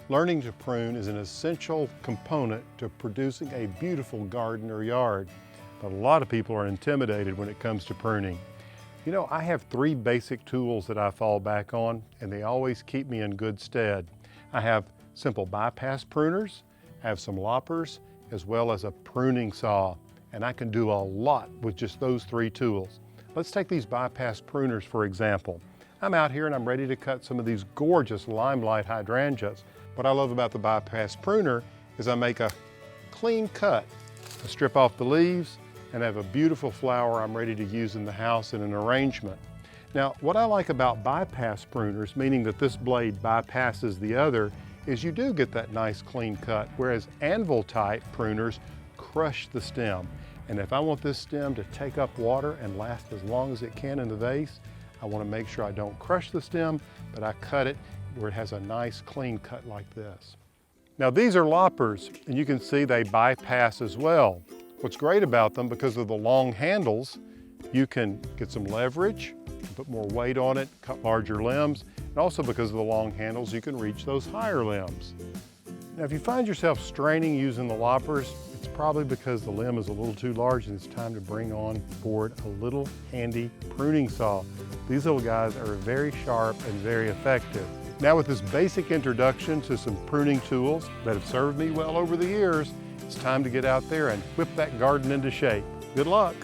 Learning to prune is an essential component to producing a beautiful garden or yard, but a lot of people are intimidated when it comes to pruning. You know, I have 3 basic tools that I fall back on, and they always keep me in good stead. I have simple bypass pruners, I have some loppers, as well as a pruning saw, and I can do a lot with just those 3 tools. Let's take these bypass pruners for example. I'm out here and I'm ready to cut some of these gorgeous limelight hydrangeas. What I love about the bypass pruner is I make a clean cut. I strip off the leaves and have a beautiful flower I'm ready to use in the house in an arrangement. Now, what I like about bypass pruners, meaning that this blade bypasses the other, is you do get that nice clean cut, whereas anvil type pruners crush the stem. And if I want this stem to take up water and last as long as it can in the vase, I want to make sure I don't crush the stem, but I cut it where it has a nice clean cut like this. Now these are loppers, and you can see they bypass as well. What's great about them, because of the long handles, you can get some leverage, put more weight on it, cut larger limbs, and also because of the long handles, you can reach those higher limbs. Now if you find yourself straining using the loppers, it's probably because the limb is a little too large and it's time to bring on board a little handy pruning saw. These little guys are very sharp and very effective. Now with this basic introduction to some pruning tools that have served me well over the years, it's time to get out there and whip that garden into shape. Good luck.